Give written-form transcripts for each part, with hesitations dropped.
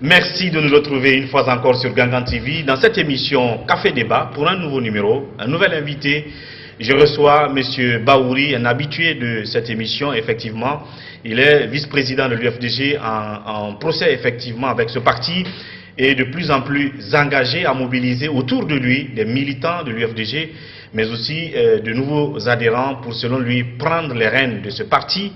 Merci de nous retrouver une fois encore sur Gangan TV dans cette émission Café Débat pour un nouveau numéro, un nouvel invité. Je reçois M. Bahouri, un habitué de cette émission, effectivement. Il est vice-président de l'UFDG en procès, effectivement, avec ce parti et de plus en plus engagé à mobiliser autour de lui des militants de l'UFDG, mais aussi de nouveaux adhérents pour, selon lui, prendre les rênes de ce parti.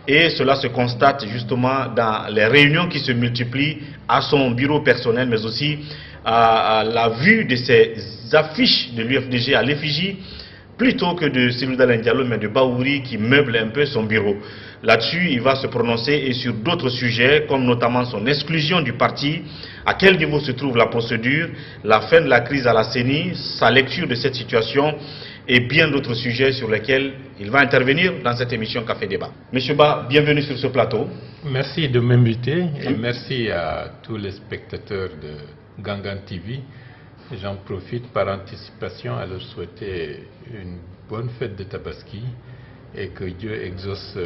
Et cela se constate justement dans les réunions qui se multiplient à son bureau personnel, mais aussi à la vue de ces affiches de l'UFDG à l'effigie, plutôt que de Cellou Dalein Diallo, mais de Bahouri qui meuble un peu son bureau. Là-dessus, il va se prononcer et sur d'autres sujets, comme notamment son exclusion du parti, à quel niveau se trouve la procédure, la fin de la crise à la CENI, sa lecture de cette situation, et bien d'autres sujets sur lesquels il va intervenir dans cette émission Café Débat. Monsieur Ba, bienvenue sur ce plateau. Merci de m'inviter et merci à tous les spectateurs de Gangan TV. J'en profite par anticipation à leur souhaiter une bonne fête de Tabaski et que Dieu exauce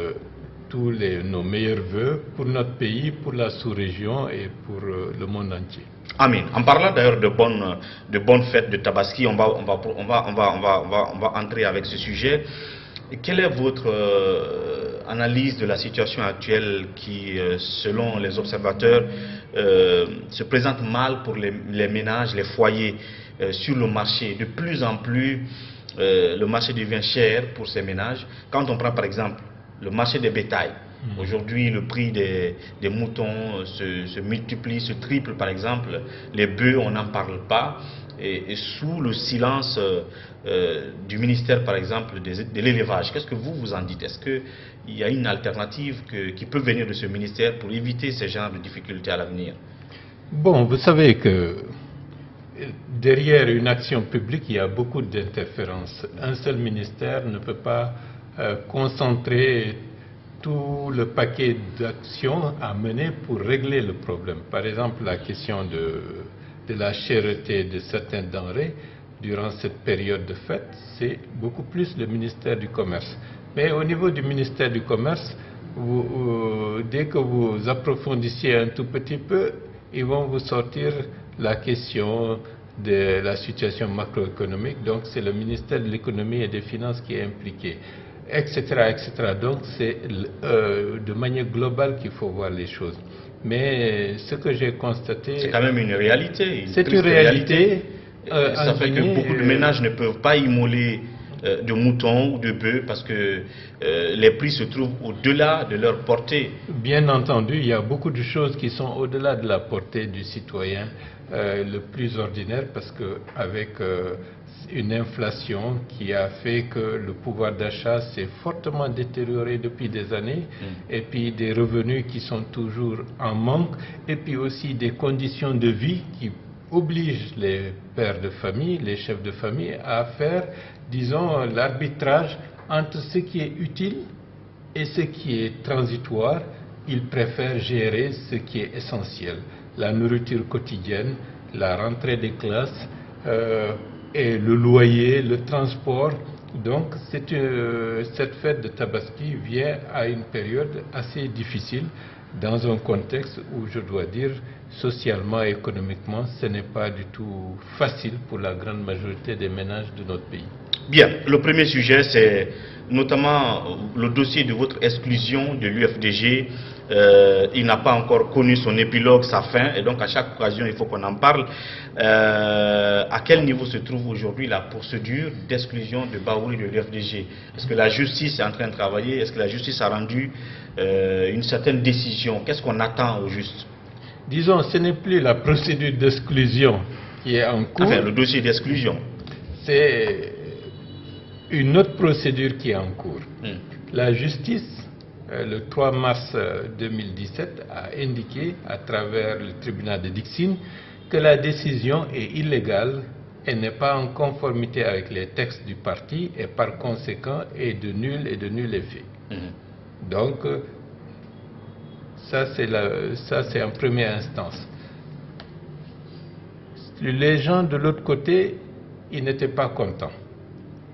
tous nos meilleurs vœux pour notre pays, pour la sous-région et pour le monde entier. Amen. En parlant d'ailleurs de bonnes fêtes de Tabaski, on va entrer avec ce sujet. Quelle est votre analyse de la situation actuelle qui, selon les observateurs, se présente mal pour les ménages, les foyers sur le marché? De plus en plus, le marché devient cher pour ces ménages. Quand on prend par exemple le marché des bétails, aujourd'hui le prix des moutons se multiplie, se triple par exemple. Les bœufs, on n'en parle pas. Et sous le silence du ministère, par exemple, de l'élevage. Qu'est-ce que vous en dites? Est-ce qu'il y a une alternative qui peut venir de ce ministère pour éviter ce genre de difficultés à l'avenir? Bon, vous savez que derrière une action publique, il y a beaucoup d'interférences. Un seul ministère ne peut pas concentrer tout le paquet d'actions à mener pour régler le problème. Par exemple, la question de la cherté de certaines denrées durant cette période de fête, c'est beaucoup plus le ministère du Commerce. Mais au niveau du ministère du Commerce, dès que vous approfondissiez un tout petit peu, ils vont vous sortir la question de la situation macroéconomique. Donc c'est le ministère de l'économie et des finances qui est impliqué, etc., etc. Donc c'est de manière globale qu'il faut voir les choses. Mais ce que j'ai constaté... C'est quand même une réalité. C'est une réalité. Ça fait que beaucoup de ménages ne peuvent pas immoler de moutons ou de bœufs parce que les prix se trouvent au-delà de leur portée. Bien entendu, il y a beaucoup de choses qui sont au-delà de la portée du citoyen le plus ordinaire, parce qu'avec une inflation qui a fait que le pouvoir d'achat s'est fortement détérioré depuis des années, et puis des revenus qui sont toujours en manque, et puis aussi des conditions de vie qui obligent les pères de famille, les chefs de famille à faire, disons, l'arbitrage entre ce qui est utile et ce qui est transitoire. Ils préfèrent gérer ce qui est essentiel, la nourriture quotidienne, la rentrée des classes, et le loyer, le transport. Donc cette fête de Tabaski vient à une période assez difficile, dans un contexte où, je dois dire, socialement et économiquement, ce n'est pas du tout facile pour la grande majorité des ménages de notre pays. Bien, le premier sujet, c'est notamment le dossier de votre exclusion de l'UFDG. Il n'a pas encore connu son épilogue, sa fin, et donc à chaque occasion, il faut qu'on en parle. À quel niveau se trouve aujourd'hui la procédure d'exclusion de Bahouri de l'UFDG? Est-ce que la justice est en train de travailler? Est-ce que la justice a rendu une certaine décision? Qu'est-ce qu'on attend au juste? Disons, ce n'est plus la procédure d'exclusion qui est en cours. Enfin, le dossier d'exclusion. C'est une autre procédure qui est en cours. La justice, le 3 mars 2017, a indiqué à travers le tribunal de Dixine que la décision est illégale et n'est pas en conformité avec les textes du parti et par conséquent est de nul effet. Donc, ça c'est en première instance. Les gens de l'autre côté, ils n'étaient pas contents.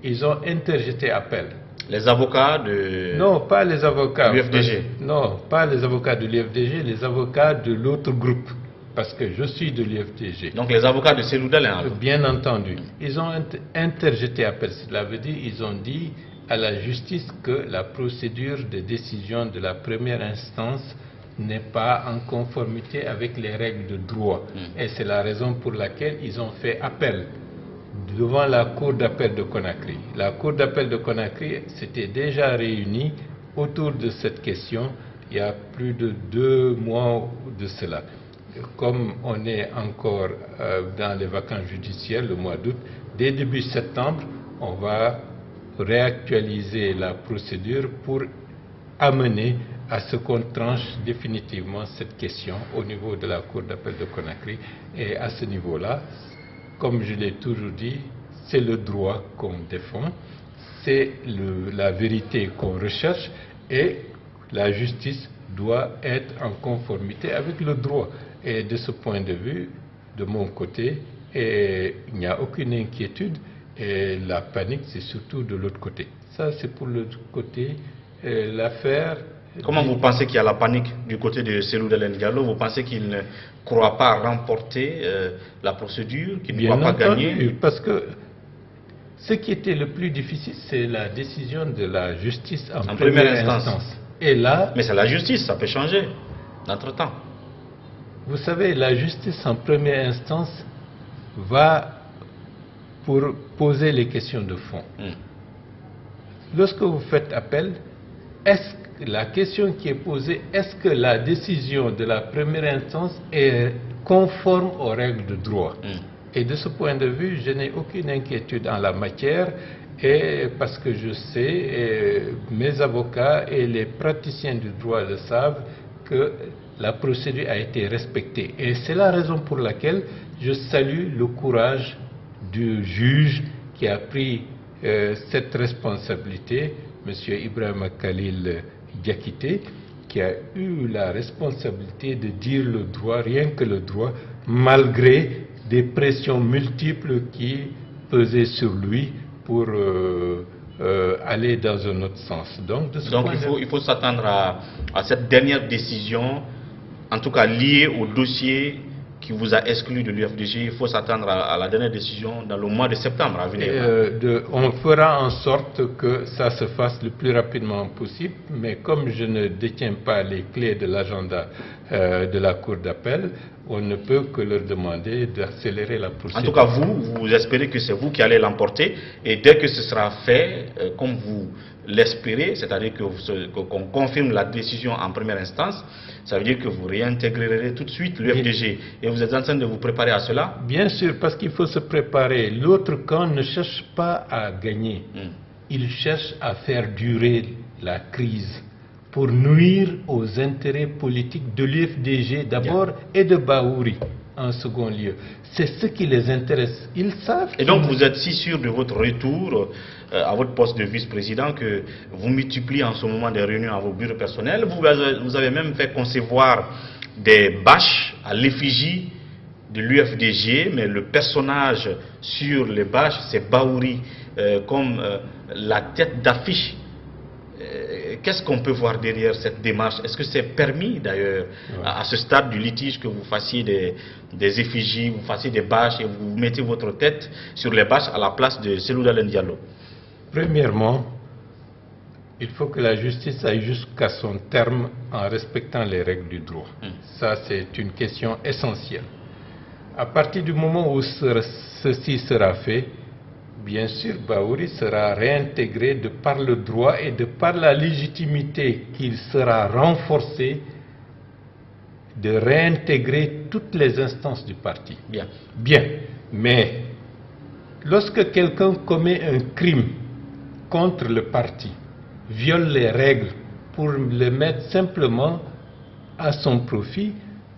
Ils ont interjeté appel. Les avocats de... Non, pas les avocats. l'UFDG. Non, pas les avocats de l'UFDG, les avocats de l'autre groupe. parce que je suis de l'UFDG. Donc les avocats de Cellou Dalein, alors. Bien entendu. Ils ont interjeté appel. Cela veut dire ils ont dit à la justice que la procédure de décision de la première instance n'est pas en conformité avec les règles de droit. Et c'est la raison pour laquelle ils ont fait appel devant la Cour d'appel de Conakry. La Cour d'appel de Conakry s'était déjà réunie autour de cette question il y a plus de 2 mois de cela. Comme on est encore dans les vacances judiciaires, le mois d'août, dès début septembre, on va réactualiser la procédure pour amener à ce qu'on tranche définitivement cette question au niveau de la Cour d'appel de Conakry. Et à ce niveau-là, comme je l'ai toujours dit, c'est le droit qu'on défend, c'est la vérité qu'on recherche et la justice doit être en conformité avec le droit. Et de ce point de vue, de mon côté, il n'y a aucune inquiétude et la panique, c'est surtout de l'autre côté. Ça, c'est pour le côté, l'affaire. Comment vous pensez qu'il y a la panique du côté de Cellou Dalein Diallo? Vous pensez qu'il ne croit pas remporter la procédure, qu'il ne croit pas gagner? Parce que ce qui était le plus difficile, c'est la décision de la justice en première instance. Et là, mais c'est la justice, ça peut changer d'entre-temps. Vous savez, la justice en première instance va pour poser les questions de fond. Lorsque vous faites appel, la question qui est posée, est-ce que la décision de la première instance est conforme aux règles de droit? Et de ce point de vue, je n'ai aucune inquiétude en la matière, et parce que je sais, mes avocats et les praticiens du droit le savent, que la procédure a été respectée. Et c'est la raison pour laquelle je salue le courage du juge qui a pris cette responsabilité, M. Ibrahima Khalil Diakité, qui a eu la responsabilité de dire le droit, rien que le droit, malgré des pressions multiples qui pesaient sur lui pour aller dans un autre sens. Donc il faut s'attendre à cette dernière décision, en tout cas liée au dossier qui vous a exclu de l'UFDG. Il faut s'attendre à la dernière décision dans le mois de septembre à venir. On fera en sorte que ça se fasse le plus rapidement possible, mais comme je ne détiens pas les clés de l'agenda de la Cour d'appel, on ne peut que leur demander d'accélérer la procédure. En tout cas, vous espérez que c'est vous qui allez l'emporter, et dès que ce sera fait, comme vous l'espérez, c'est-à-dire qu'on confirme la décision en première instance, ça veut dire que vous réintégrerez tout de suite l'UFDG. Et vous êtes en train de vous préparer à cela? Bien sûr, parce qu'il faut se préparer. L'autre camp ne cherche pas à gagner. Il cherche à faire durer la crise pour nuire aux intérêts politiques de l'UFDG d'abord et de Bahouri en second lieu. C'est ce qui les intéresse. Ils savent. Et donc vous êtes si sûr de votre retour à votre poste de vice-président que vous multipliez en ce moment des réunions à vos bureaux personnels. Vous avez même fait concevoir des bâches à l'effigie de l'UFDG, mais le personnage sur les bâches, c'est Bahouri comme la tête d'affiche. Qu'est-ce qu'on peut voir derrière cette démarche? Est-ce que c'est permis d'ailleurs à ce stade du litige que vous fassiez des effigies, vous fassiez des bâches et vous mettez votre tête sur les bâches à la place de Cellou Dalein Diallo? Premièrement, il faut que la justice aille jusqu'à son terme en respectant les règles du droit. Ça, c'est une question essentielle. À partir du moment où ceci sera fait, bien sûr, Bahouri sera réintégré de par le droit et de par la légitimité qu'il sera renforcé de réintégrer toutes les instances du parti. Bien. Mais lorsque quelqu'un commet un crime contre le parti, viole les règles pour le mettre simplement à son profit,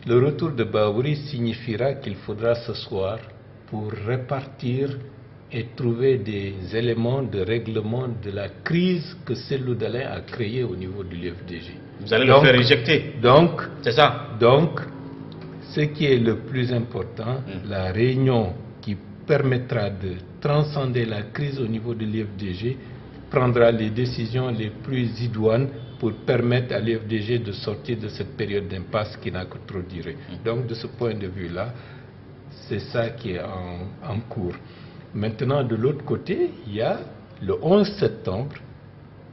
le retour de Bahouri signifiera qu'il faudra s'asseoir pour répartir et trouver des éléments de règlement de la crise que Cellou Dalein a créée au niveau de l'UFDG. Vous allez le faire éjecter. C'est ça. Donc, ce qui est le plus important, la réunion qui permettra de transcender la crise au niveau de l'UFDG prendra les décisions les plus idoines pour permettre à l'UFDG de sortir de cette période d'impasse qui n'a que trop duré. Donc de ce point de vue-là, c'est ça qui est en cours. Maintenant, de l'autre côté, il y a le 11 septembre,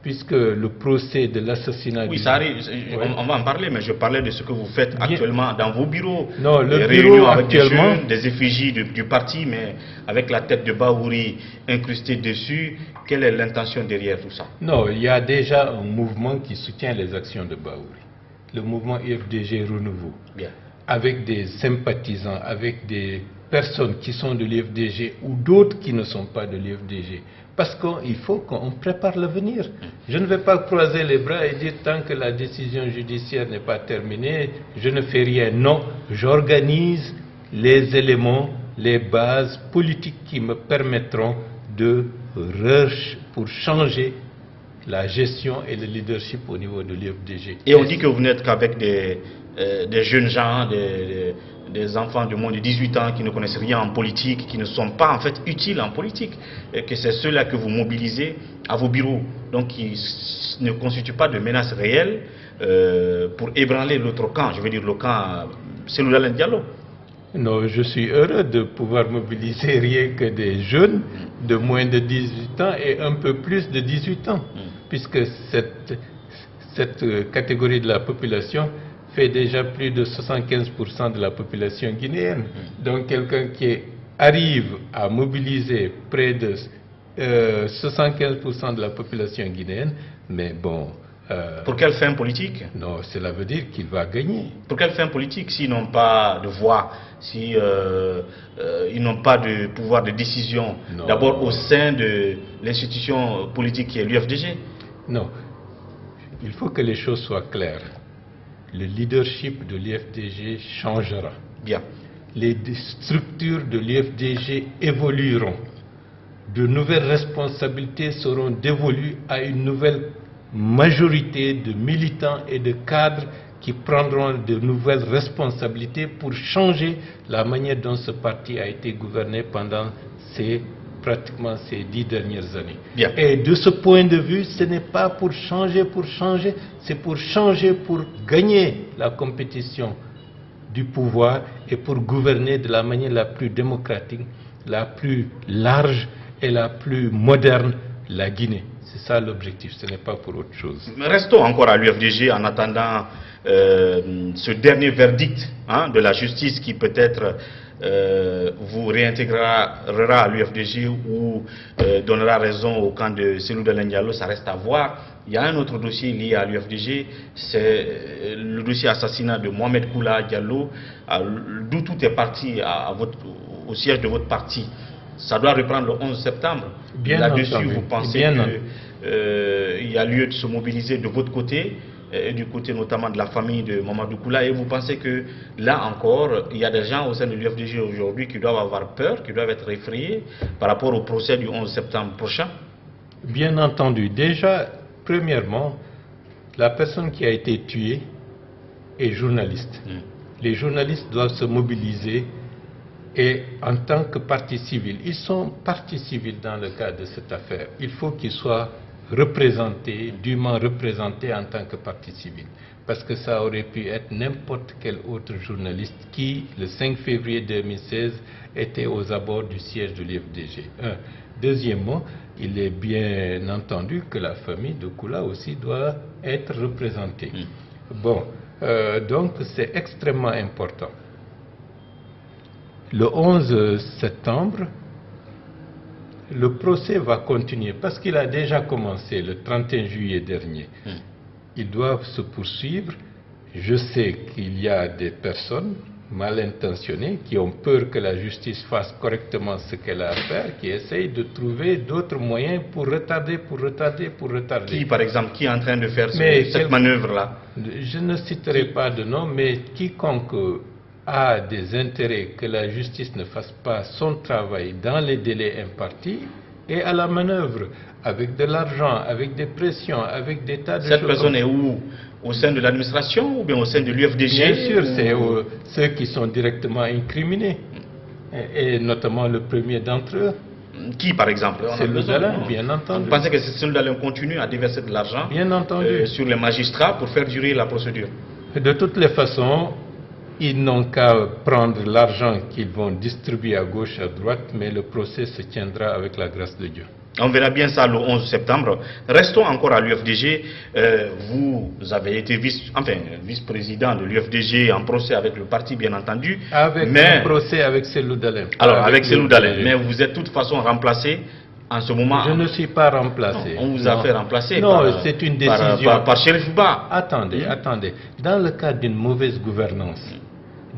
puisque le procès de l'assassinat... Oui, ça arrive, on va en parler, mais je parlais de ce que vous faites actuellement dans vos bureaux. Non, le bureau réunions avec actuellement... des jeunes, des effigies du parti, mais avec la tête de Bahouri incrustée dessus. Quelle est l'intention derrière tout ça? Non, il y a déjà un mouvement qui soutient les actions de Bahouri. Le mouvement UFDG Renouveau. Bien. Avec des sympathisants, avec des personnes qui sont de l'UFDG ou d'autres qui ne sont pas de l'UFDG. Parce qu'il faut qu'on prépare l'avenir. Je ne vais pas croiser les bras et dire tant que la décision judiciaire n'est pas terminée, je ne fais rien. Non, j'organise les éléments, les bases politiques qui me permettront pour changer la gestion et le leadership au niveau de l'UFDG. Et on dit que vous n'êtes qu'avec des jeunes gens, des enfants de moins de 18 ans qui ne connaissent rien en politique, qui ne sont pas en fait utiles en politique, et que c'est ceux-là que vous mobilisez à vos bureaux, donc qui ne constituent pas de menace réelle pour ébranler l'autre camp, je veux dire le camp Cellou Dalein Diallo. Non, je suis heureux de pouvoir mobiliser rien que des jeunes de moins de 18 ans et un peu plus de 18 ans, puisque cette catégorie de la population fait déjà plus de 75% de la population guinéenne. Donc quelqu'un qui arrive à mobiliser près de 75% de la population guinéenne, mais bon... pour quelle fin politique? Non, cela veut dire qu'il va gagner. Pour quelle fin politique s'ils n'ont pas de voix, si ils n'ont pas de pouvoir de décision, d'abord au sein de l'institution politique qui est l'UFDG? Non, il faut que les choses soient claires. Le leadership de l'UFDG changera. Bien. Les structures de l'UFDG évolueront. De nouvelles responsabilités seront dévolues à une nouvelle majorité de militants et de cadres qui prendront de nouvelles responsabilités pour changer la manière dont ce parti a été gouverné pendant pratiquement ces 10 dernières années. Bien. Et de ce point de vue, ce n'est pas pour changer, c'est pour changer pour gagner la compétition du pouvoir et pour gouverner de la manière la plus démocratique, la plus large et la plus moderne la Guinée. C'est ça l'objectif, ce n'est pas pour autre chose. Mais restons encore à l'UFDG en attendant ce dernier verdict de la justice qui peut-être vous réintégrera à l'UFDG ou donnera raison au camp de Cellou Dalein Diallo, ça reste à voir. Il y a un autre dossier lié à l'UFDG, c'est le dossier assassinat de Mohamed Koula Diallo, d'où tout est parti au siège de votre parti. Ça doit reprendre le 11 septembre. Là-dessus, vous pensez qu'il y a lieu de se mobiliser de votre côté, et du côté notamment de la famille de Mamadou Koula, et vous pensez que là encore, il y a des gens au sein de l'UFDG aujourd'hui qui doivent avoir peur, qui doivent être effrayés par rapport au procès du 11 septembre prochain? Bien entendu. Déjà, premièrement, la personne qui a été tuée est journaliste. Les journalistes doivent se mobiliser et en tant que partie civile, ils sont partie civile dans le cadre de cette affaire. Il faut qu'ils soient représentés, dûment représentés en tant que partie civile. Parce que ça aurait pu être n'importe quel autre journaliste qui, le 5 février 2016, était aux abords du siège de l'UFDG. Deuxièmement, il est bien entendu que la famille de Koula aussi doit être représentée. Bon, donc c'est extrêmement important. Le 11 septembre, le procès va continuer parce qu'il a déjà commencé le 31 juillet dernier. Ils doivent se poursuivre. Je sais qu'il y a des personnes mal intentionnées qui ont peur que la justice fasse correctement ce qu'elle a à faire, qui essayent de trouver d'autres moyens pour retarder. Qui, par exemple, qui est en train de faire cette manœuvre-là? Je ne citerai pas de nom, mais quiconque a des intérêts que la justice ne fasse pas son travail dans les délais impartis et à la manœuvre, avec de l'argent, avec des pressions, avec des tas de choses. Cette personne est où? Au sein de l'administration ou bien au sein de l'UFDG? Bien sûr, c'est ceux qui sont directement incriminés, et notamment le premier d'entre eux. Qui, par exemple? Cellou Dalein, bien entendu. Vous pensez que Cellou Dalein continue à déverser de l'argent sur les magistrats pour faire durer la procédure? De toutes les façons, ils n'ont qu'à prendre l'argent qu'ils vont distribuer à gauche, à droite, mais le procès se tiendra avec la grâce de Dieu. On verra bien ça le 11 septembre. Restons encore à l'UFDG. Vous avez été vice-président de l'UFDG en procès avec le parti, bien entendu. Un procès avec Cellou Dalein. Alors, avec Cellou Dalein. Mais vous êtes de toute façon remplacé en ce moment. Je ne suis pas remplacé. Non, on vous a fait remplacer c'est une décision. Par Chérif Ba. Attendez. Dans le cadre d'une mauvaise gouvernance,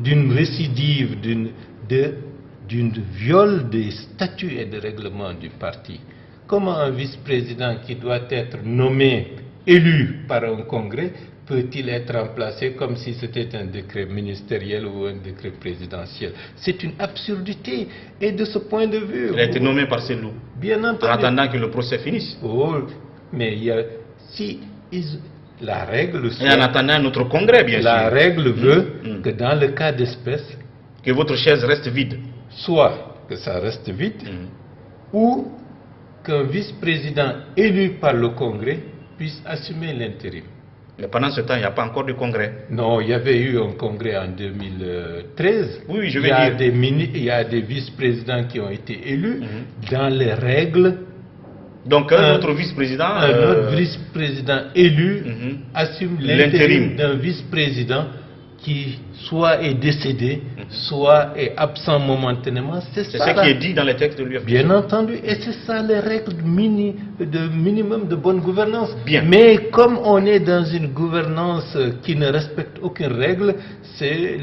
d'une récidive, d'une viol des statuts et des règlements du parti, comment un vice-président qui doit être nommé, élu par un congrès, peut-il être remplacé comme si c'était un décret ministériel ou un décret présidentiel? C'est une absurdité. Et de ce point de vue... Il a été nommé par Cellou. Bien entendu. En attendant que le procès finisse. Oh, mais la règle... Et en attendant notre congrès, bien sûr. La règle veut que dans le cas d'espèce... Que votre chaise reste vide. Soit que ça reste vide, ou qu'un vice-président élu par le congrès puisse assumer l'intérim. Mais pendant ce temps, il n'y a pas encore de congrès. Non, il y avait eu un congrès en 2013. Oui, je veux dire. Il y a des vice-présidents qui ont été élus dans les règles. Donc un autre vice-président... Un autre vice-président élu assume l'intérim d'un vice-président qui soit est décédé, soit est absent momentanément. C'est ce qui est dit dans les textes de l'UFDG. Bien entendu, et c'est ça les règles de minimum de bonne gouvernance. Bien. Mais comme on est dans une gouvernance qui ne respecte aucune règle, c'est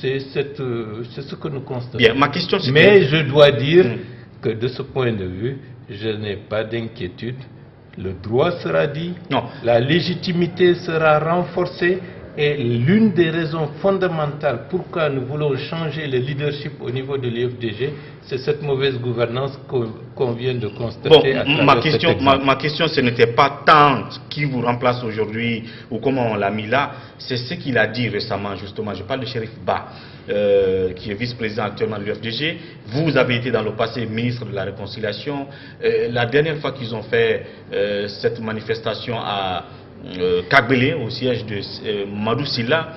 ce que nous constatons. Bien, ma question c'est... Mais je dois dire que de ce point de vue, je n'ai pas d'inquiétude. Le droit sera dit, la légitimité sera renforcée. Et l'une des raisons fondamentales pourquoi nous voulons changer le leadership au niveau de l'UFDG, c'est cette mauvaise gouvernance qu'on vient de constater. Ma question, ce n'était pas tant qui vous remplace aujourd'hui ou comment on l'a mis là, c'est ce qu'il a dit récemment, justement. Je parle de Chérif Ba, qui est vice-président actuellement de l'UFDG. Vous avez été dans le passé ministre de la Réconciliation. La dernière fois qu'ils ont fait cette manifestation à Kagbele, au siège de Madou Silla,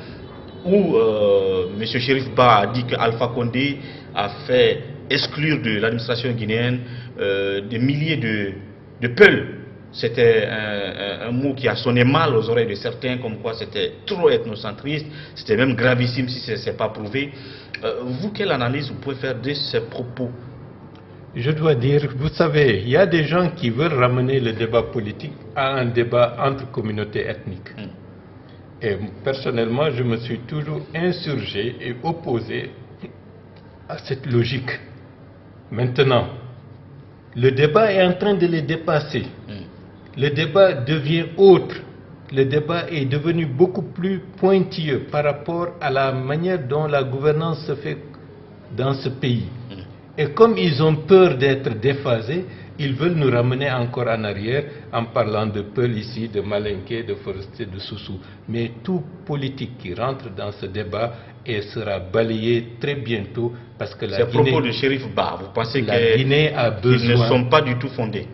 où M. Chérif Ba a dit qu'Alpha Condé a fait exclure de l'administration guinéenne des milliers de Peuls. C'était un mot qui a sonné mal aux oreilles de certains, comme quoi c'était trop ethnocentriste, c'était même gravissime si ce n'est pas prouvé. Vous, quelle analyse vous pouvez faire de ces propos? Je dois dire, vous savez, il y a des gens qui veulent ramener le débat politique à un débat entre communautés ethniques. Et personnellement, je me suis toujours insurgé et opposé à cette logique. Maintenant, le débat est en train de les dépasser. Le débat devient autre. Le débat est devenu beaucoup plus pointilleux par rapport à la manière dont la gouvernance se fait dans ce pays. Et comme ils ont peur d'être déphasés, ils veulent nous ramener encore en arrière en parlant de Peul ici, de Malinké, de Forestier, de Soussou. Mais tout politique qui rentre dans ce débat sera balayé très bientôt parce que la Guinée... Ces propos de Chérif Ba, vous pensez qu'ils ne sont pas du tout fondés?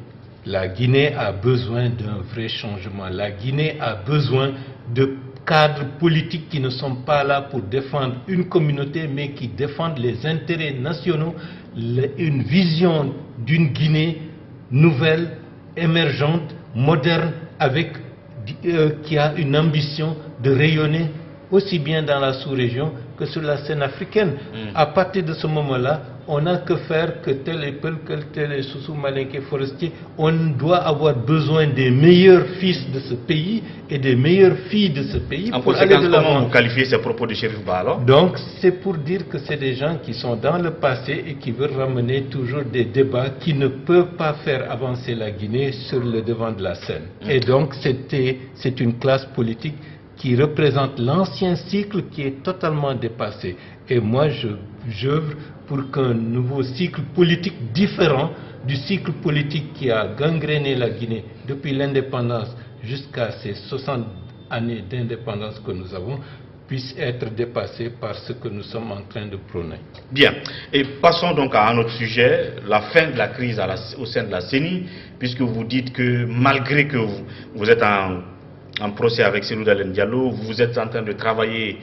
La Guinée a besoin d'un vrai changement. La Guinée a besoin de cadres politiques qui ne sont pas là pour défendre une communauté, mais qui défendent les intérêts nationaux, une vision d'une Guinée nouvelle, émergente, moderne, qui a une ambition de rayonner aussi bien dans la sous-région que sur la scène africaine. À partir de ce moment-là, on n'a que faire que tel et tel et Soussou, Malinké, Forestier. On doit avoir besoin des meilleurs fils de ce pays et des meilleures filles de ce pays. En conséquence, comment vous qualifiez ces propos de Chérif Ba alors? Donc, c'est pour dire que c'est des gens qui sont dans le passé et qui veulent ramener toujours des débats qui ne peuvent pas faire avancer la Guinée sur le devant de la scène. Et donc, c'est une classe politique qui représente l'ancien cycle qui est totalement dépassé. Et moi, j'œuvre pour qu'un nouveau cycle politique différent du cycle politique qui a gangréné la Guinée depuis l'indépendance jusqu'à ces 60 années d'indépendance que nous avons, puisse être dépassée par ce que nous sommes en train de prôner. Bien. Et passons donc à un autre sujet, la fin de la crise au sein de la CENI, puisque vous dites que malgré que vous êtes en procès avec Cellou Dalein Diallo, vous êtes en train de travailler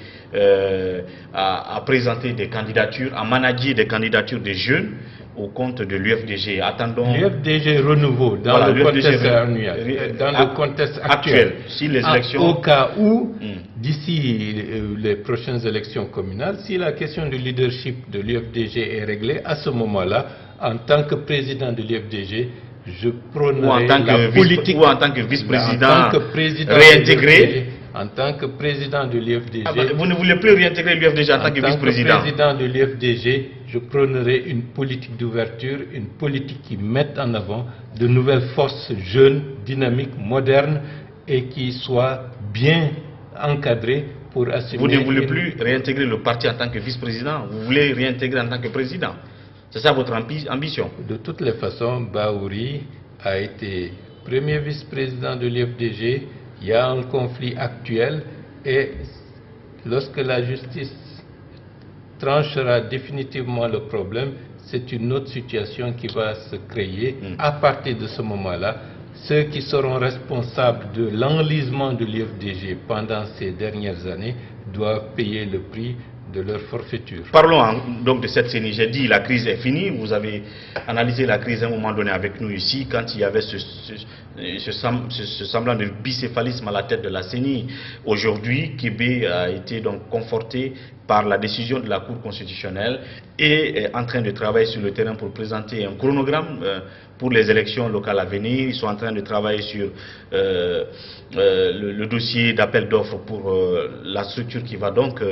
à présenter des candidatures, à manager des candidatures des jeunes au compte de l'UFDG. Attendons. L'UFDG renouveau dans Voilà, le contexte annuel, dans le contexte actuel. Si les élections. Au cas où, d'ici les prochaines élections communales, si la question du leadership de l'UFDG est réglée, à ce moment-là, en tant que président de l'UFDG, je prônerai la politique. Ou en tant que vice-président réintégré. En tant que président de l'UFDG. Vous ne voulez plus réintégrer l'UFDG en tant que vice-président? En tant que président de l'UFDG, je prônerai une politique d'ouverture, une politique qui mette en avant de nouvelles forces jeunes, dynamiques, modernes et qui soient bien encadrées pour assumer. Vous ne voulez plus réintégrer le parti en tant que vice-président, vous voulez réintégrer en tant que président. C'est ça votre ambition? De toutes les façons, Bahouri a été premier vice-président de l'UFDG. Il y a un conflit actuel et lorsque la justice tranchera définitivement le problème, c'est une autre situation qui va se créer. À partir de ce moment-là, ceux qui seront responsables de l'enlisement de l'UFDG pendant ces dernières années doivent payer le prix de leur forfaiture. Parlons donc de cette CENI. J'ai dit la crise est finie. Vous avez analysé la crise à un moment donné avec nous ici, quand il y avait ce semblant de bicéphalisme à la tête de la CENI. Aujourd'hui, Kébé a été donc conforté par la décision de la Cour constitutionnelle et est en train de travailler sur le terrain pour présenter un chronogramme pour les élections locales à venir. Ils sont en train de travailler sur le dossier d'appel d'offres pour la structure qui va donc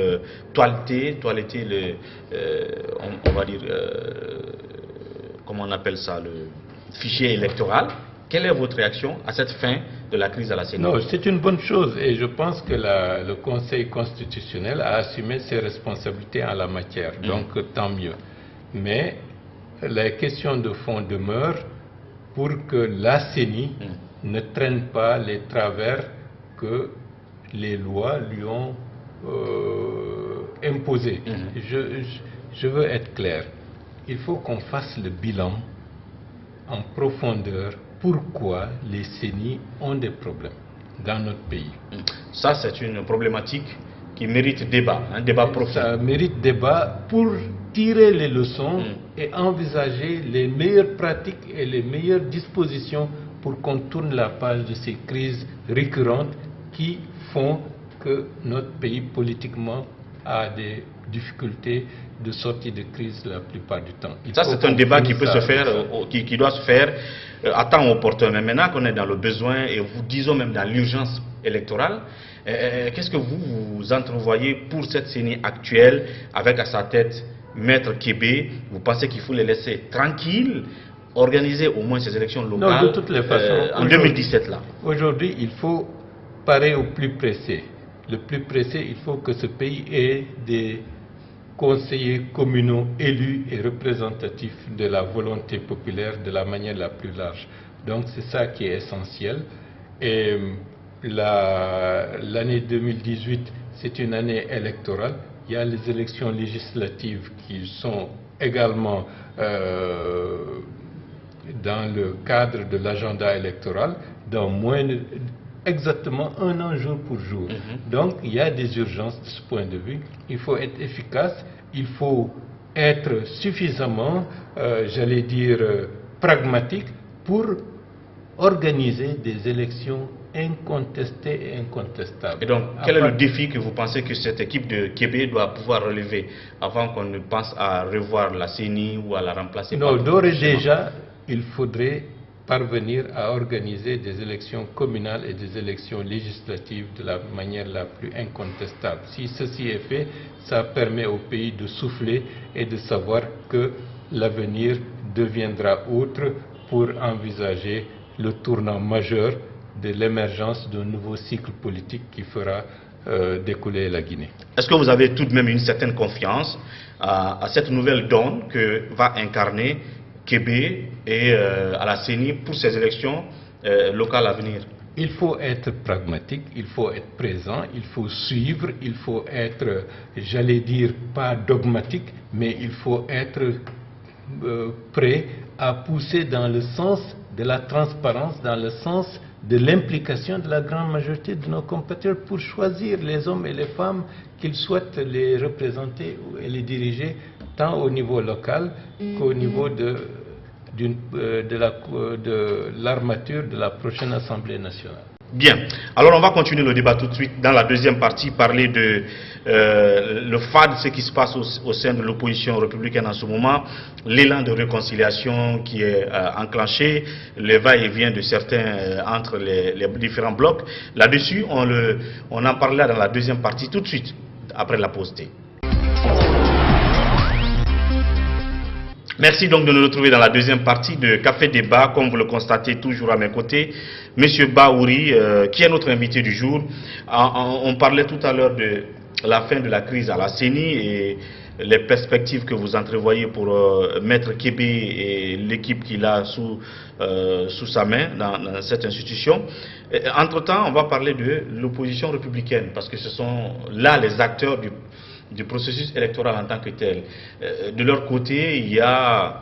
toiletter on va dire, comment on appelle ça, le fichier électoral. Quelle est votre réaction à cette fin de la crise à la CENI? Non, c'est une bonne chose et je pense que le Conseil constitutionnel a assumé ses responsabilités en la matière, donc tant mieux. Mais la question de fond demeure pour que la CENI ne traîne pas les travers que les lois lui ont imposés. Je veux être clair, il faut qu'on fasse le bilan en profondeur. Pourquoi les CENI ont des problèmes dans notre pays? Ça, c'est une problématique qui mérite débat, un débat profond. Ça mérite débat pour tirer les leçons et envisager les meilleures pratiques et les meilleures dispositions pour qu'on tourne la page de ces crises récurrentes qui font que notre pays politiquement a des difficultés de sortie de crise la plupart du temps. Ça, c'est un débat qui peut se faire, qui doit se faire à temps opportun. Mais maintenant qu'on est dans le besoin et disons même dans l'urgence électorale, qu'est-ce que vous entrevoyez pour cette CENI actuelle avec à sa tête Maître Kébé? Vous pensez qu'il faut les laisser tranquilles, organiser au moins ces élections locales? Non, de toutes les façons, en 2017 là. Aujourd'hui, il faut parer au plus pressé. Le plus pressé, il faut que ce pays ait des conseillers communaux élus et représentatifs de la volonté populaire de la manière la plus large. Donc c'est ça qui est essentiel. Et l'année 2018, c'est une année électorale. Il y a les élections législatives qui sont également dans le cadre de l'agenda électoral, dans exactement un an jour pour jour. Donc il y a des urgences de ce point de vue. Il faut être efficace, il faut être suffisamment, j'allais dire, pragmatique pour organiser des élections incontestées et incontestables. Et donc, quel est le défi que vous pensez que cette équipe de Kébé doit pouvoir relever avant qu'on ne pense à revoir la CENI ou à la remplacer? Non, d'ores et déjà, il faudrait parvenir à organiser des élections communales et des élections législatives de la manière la plus incontestable. Si ceci est fait, ça permet au pays de souffler et de savoir que l'avenir deviendra autre pour envisager le tournant majeur de l'émergence d'un nouveau cycle politique qui fera découler la Guinée. Est-ce que vous avez tout de même une certaine confiance à cette nouvelle donne que va incarner Kébé et à la CENI pour ces élections locales à venir? il faut être pragmatique, il faut être présent, il faut suivre, il faut être, j'allais dire, pas dogmatique, mais il faut être prêt à pousser dans le sens de la transparence, dans le sens de l'implication de la grande majorité de nos compatriotes pour choisir les hommes et les femmes qu'ils souhaitent les représenter et les diriger, tant au niveau local qu'au niveau de l'armature de la prochaine Assemblée nationale. Bien. Alors on va continuer le débat tout de suite dans la deuxième partie, parler de le FAD, ce qui se passe au sein de l'opposition républicaine en ce moment, l'élan de réconciliation qui est enclenché, le va-et-vient de certains entre les différents blocs. Là-dessus, on en parlera dans la deuxième partie tout de suite, après la pause thé. Merci donc de nous retrouver dans la deuxième partie de Café Débat. Comme vous le constatez toujours à mes côtés, M. Bahouri, qui est notre invité du jour. On parlait tout à l'heure de la fin de la crise à la CENI et les perspectives que vous entrevoyez pour Maître Kébé et l'équipe qu'il a sous sa main dans cette institution. Entre-temps, on va parler de l'opposition républicaine, parce que ce sont là les acteurs du processus électoral en tant que tel. De leur côté, il y a,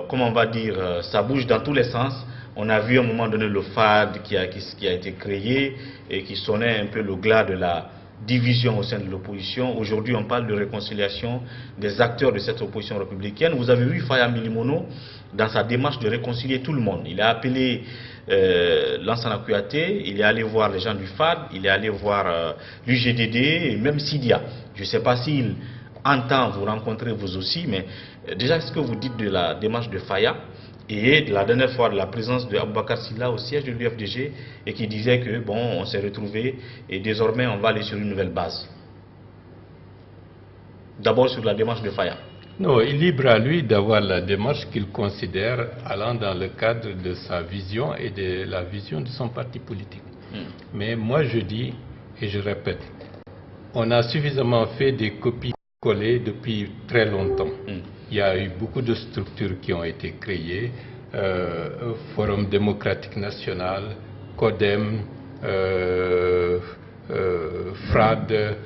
comment on va dire, ça bouge dans tous les sens. On a vu à un moment donné le FAD qui a été créé et qui sonnait un peu le glas de la division au sein de l'opposition. Aujourd'hui, on parle de réconciliation des acteurs de cette opposition républicaine. Vous avez vu Faya Milimono dans sa démarche de réconcilier tout le monde. Il a appelé Lansana Kouyaté, il est allé voir les gens du FAD, il est allé voir l'UGDD et même Sidia. Je ne sais pas s'il entend vous rencontrer vous aussi, mais déjà, est-ce que vous dites de la démarche de Faya et de la dernière fois de la présence de Aboubakar Sylla au siège de l'UFDG et qui disait que bon, on s'est retrouvés et désormais on va aller sur une nouvelle base? D'abord sur la démarche de Faya. Non, il est libre à lui d'avoir la démarche qu'il considère allant dans le cadre de sa vision et de la vision de son parti politique. Mais moi je dis, et je répète, on a suffisamment fait des copies-collées depuis très longtemps. Il y a eu beaucoup de structures qui ont été créées, Forum démocratique national, CODEM, FRAD,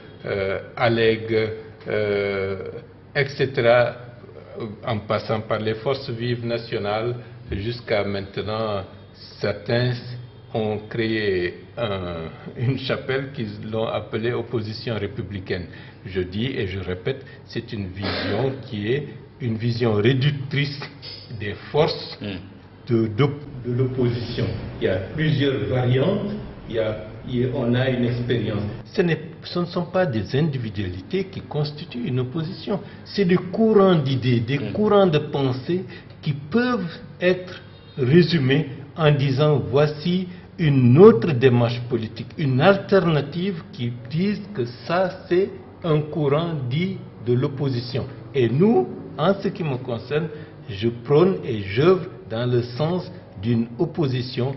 ALEG, etc., en passant par les forces vives nationales, jusqu'à maintenant, certains ont créé une chapelle qu'ils l'ont appelée opposition républicaine. Je dis et je répète, c'est une vision qui est une vision réductrice des forces de l'opposition. Il y a plusieurs variantes, on a une expérience. Ce ne sont pas des individualités qui constituent une opposition, c'est des courants d'idées, des courants de pensée qui peuvent être résumés en disant voici une autre démarche politique, une alternative qui dise que ça c'est un courant dit de l'opposition. Et nous, en ce qui me concerne, je prône et j'œuvre dans le sens d'une opposition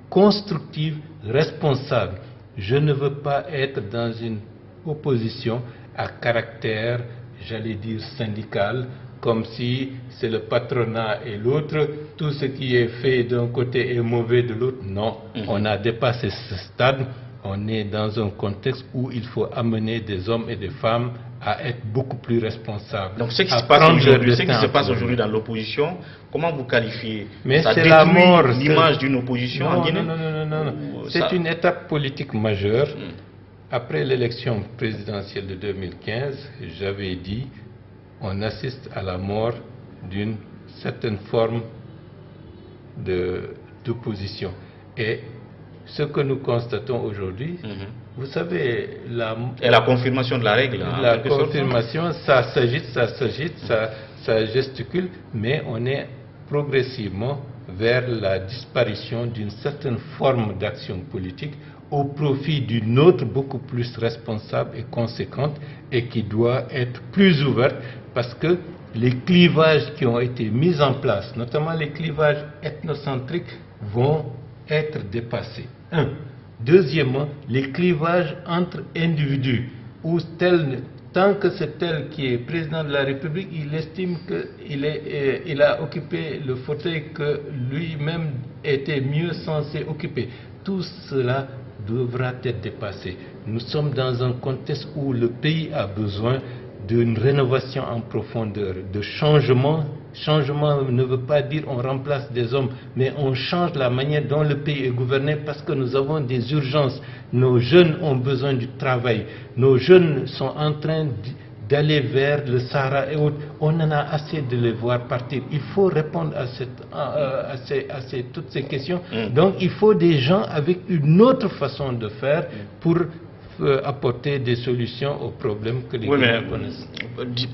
constructive, responsable. Je ne veux pas être dans une opposition à caractère, j'allais dire, syndical, comme si c'est le patronat et l'autre, tout ce qui est fait d'un côté est mauvais de l'autre. Non, on a dépassé ce stade. On est dans un contexte où il faut amener des hommes et des femmes à être beaucoup plus responsables. Donc ce qui se passe aujourd'hui dans l'opposition, comment vous qualifiez? Mais ça c'est la mort. L'image d'une opposition en Guinée? Non. C'est une étape politique majeure. Après l'élection présidentielle de 2015, j'avais dit on assiste à la mort d'une certaine forme d'opposition. Et ce que nous constatons aujourd'hui, vous savez... Et la confirmation de la règle. La confirmation, ça s'agite, ça gesticule, mais on est progressivement vers la disparition d'une certaine forme d'action politique au profit d'une autre beaucoup plus responsable et conséquente et qui doit être plus ouverte parce que les clivages qui ont été mis en place, notamment les clivages ethnocentriques, vont être dépassés. Deuxièmement, les clivages entre individus, où tant que c'est tel qui est président de la République, il estime qu'il a occupé le fauteuil que lui-même étaient mieux censés occuper. Tout cela devra être dépassé. Nous sommes dans un contexte où le pays a besoin d'une rénovation en profondeur, de changement. Changement ne veut pas dire on remplace des hommes, mais on change la manière dont le pays est gouverné parce que nous avons des urgences. Nos jeunes ont besoin du travail. Nos jeunes sont en train d'aller vers le Sahara et autres. On en a assez de les voir partir. Il faut répondre à toutes ces questions. Donc il faut des gens avec une autre façon de faire pour apporter des solutions aux problèmes que les Guinéens connaissent.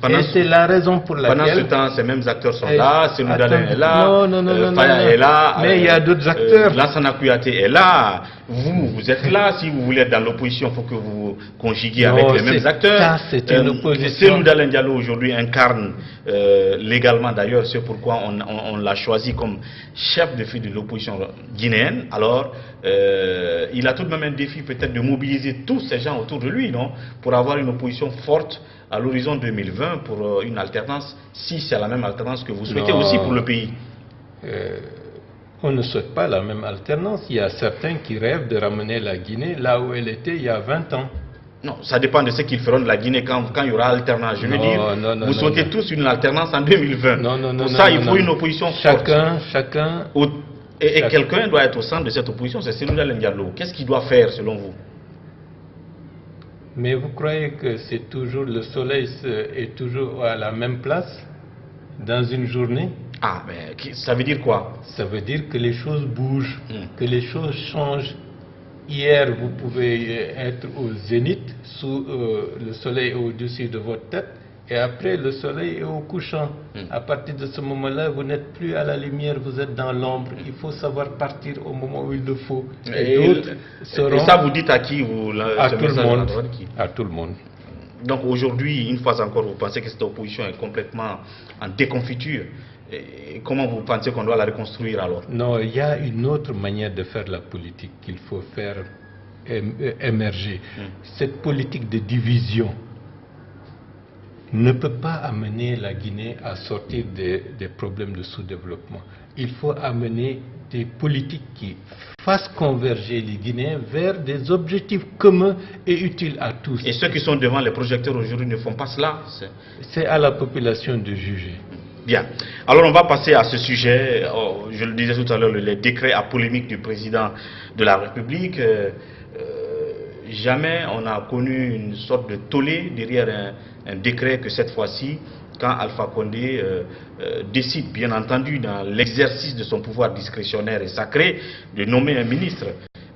Et c'est la raison pour laquelle... Pendant ce temps, ces mêmes acteurs sont là, Sénou Dalein est là, Faya est là, mais il y a d'autres acteurs. Lansana Kouyaté est là, vous êtes là, si vous voulez être dans l'opposition, il faut que vous conjuguiez avec les mêmes acteurs. Ça, c'est une opposition. Sénou Dalein Diallo aujourd'hui incarne légalement d'ailleurs, c'est pourquoi on l'a choisi comme chef de file de l'opposition guinéenne. Alors, il a tout de même un défi peut-être de mobiliser tous ces gens autour de lui, non, pour avoir une opposition forte à l'horizon 2020 pour une alternance, si c'est la même alternance que vous souhaitez aussi pour le pays. On ne souhaite pas la même alternance. Il y a certains qui rêvent de ramener la Guinée là où elle était il y a 20 ans. Non, ça dépend de ce qu'ils feront de la Guinée quand il y aura alternance. Je veux dire, vous souhaitez tous une alternance en 2020. Pour ça, il faut une opposition forte. Chacun... Et quelqu'un doit être au centre de cette opposition, c'est Sénou Dalein Diallo. Qu'est-ce qu'il doit faire selon vous? Mais vous croyez que c'est toujours le soleil est toujours à la même place dans une journée? Ah, mais ça veut dire quoi? Ça veut dire que les choses bougent, que les choses changent. Hier, vous pouvez être au zénith, sous le soleil au-dessus de votre tête, et après, le soleil est au couchant. À partir de ce moment-là, vous n'êtes plus à la lumière, vous êtes dans l'ombre. Il faut savoir partir au moment où il le faut. Et ça, vous dites à qui à tout le monde. À tout le monde. Donc aujourd'hui, une fois encore, vous pensez que cette opposition est complètement en déconfiture. Et comment vous pensez qu'on doit la reconstruire alors? Non, il y a une autre manière de faire la politique qu'il faut faire émerger. Cette politique de division ne peut pas amener la Guinée à sortir des problèmes de sous-développement. Il faut amener des politiques qui fassent converger les Guinéens vers des objectifs communs et utiles à tous. Et ceux qui sont devant les projecteurs aujourd'hui ne font pas cela? C'est à la population de juger. Bien. Alors on va passer à ce sujet. Je le disais tout à l'heure, les décrets à polémique du président de la République. Jamais on a connu une sorte de tollé derrière un décret que cette fois-ci, quand Alpha Condé décide, bien entendu, dans l'exercice de son pouvoir discrétionnaire et sacré, de nommer un ministre,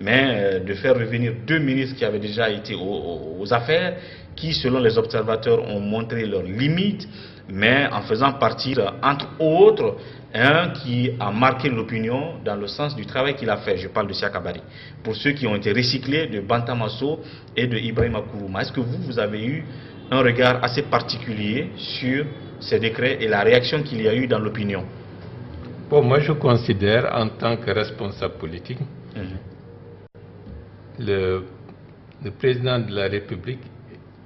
mais de faire revenir 2 ministres qui avaient déjà été aux affaires, qui, selon les observateurs, ont montré leurs limites, mais en faisant partir, entre autres, un qui a marqué l'opinion dans le sens du travail qu'il a fait. Je parle de Siaka Bari. Pour ceux qui ont été recyclés de Bantamasso et de Ibrahima Kourouma. Est-ce que vous avez eu un regard assez particulier sur ces décrets et la réaction qu'il y a eu dans l'opinion? Bon, moi je considère en tant que responsable politique, le président de la République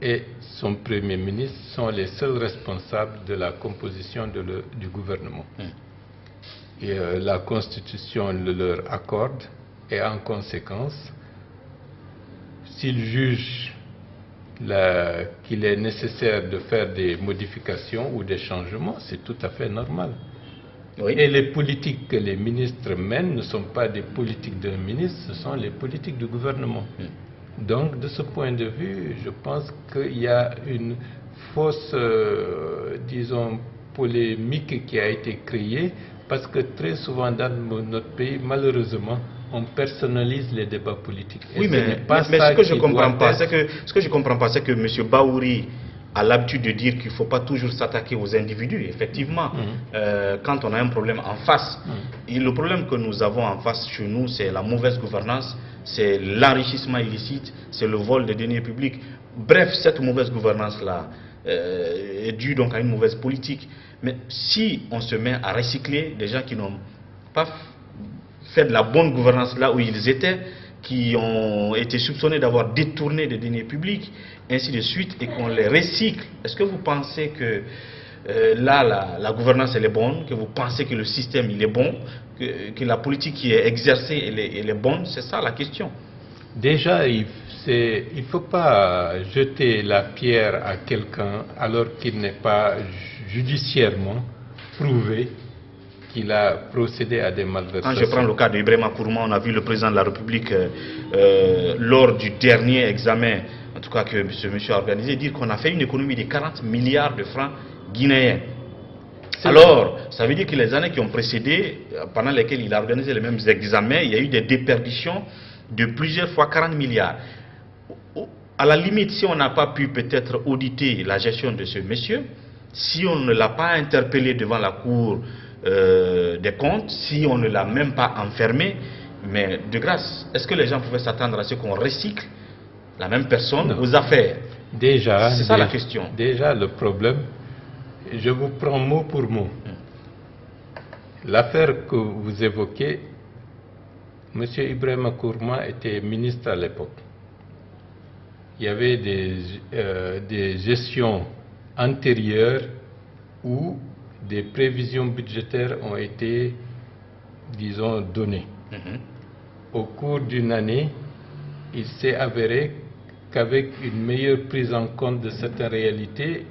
et son Premier ministre sont les seuls responsables de la composition du gouvernement. Et la Constitution le leur accorde, et en conséquence, s'ils jugent qu'il est nécessaire de faire des modifications ou des changements, c'est tout à fait normal. Oui. Et les politiques que les ministres mènent ne sont pas des politiques d'un ministre, ce sont les politiques du gouvernement. Donc, de ce point de vue, je pense qu'il y a une fausse, disons, polémique qui a été créée, parce que très souvent dans notre pays, malheureusement, on personnalise les débats politiques. Et oui, mais ce que je ne comprends pas, c'est que M. Baouri a l'habitude de dire qu'il ne faut pas toujours s'attaquer aux individus. Effectivement, quand on a un problème en face, et le problème que nous avons en face chez nous, c'est la mauvaise gouvernance, c'est l'enrichissement illicite, c'est le vol des deniers publics. Bref, cette mauvaise gouvernance-là est due donc à une mauvaise politique. Mais si on se met à recycler des gens qui n'ont pas fait de la bonne gouvernance là où ils étaient, qui ont été soupçonnés d'avoir détourné des deniers publics, ainsi de suite, et qu'on les recycle, est-ce que vous pensez que là, la gouvernance elle est bonne, que vous pensez que le système il est bon, que la politique qui est exercée elle est bonne, c'est ça la question. Déjà, il ne faut pas jeter la pierre à quelqu'un alors qu'il n'est pas judiciairement prouvé qu'il a procédé à des malversations. Quand je prends le cas d'Ibrahima Kourma, on a vu le président de la République lors du dernier examen, en tout cas que ce monsieur a organisé, dire qu'on a fait une économie de 40 milliards de francs guinéens. Alors, ça veut dire que les années qui ont précédé, pendant lesquelles il a organisé les mêmes examens, il y a eu des déperditions de plusieurs fois 40 milliards. À la limite, si on n'a pas pu peut-être auditer la gestion de ce monsieur, si on ne l'a pas interpellé devant la Cour des comptes, si on ne l'a même pas enfermé, mais de grâce, est-ce que les gens pouvaient s'attendre à ce qu'on recycle la même personne aux affaires? Déjà, c'est ça la question. Déjà, le problème, je vous prends mot pour mot. L'affaire que vous évoquez, M. Ibrahima Kourma était ministre à l'époque. Il y avait des gestions antérieures où des prévisions budgétaires ont été, disons, données. Au cours d'une année, il s'est avéré qu'avec une meilleure prise en compte de certaines réalités,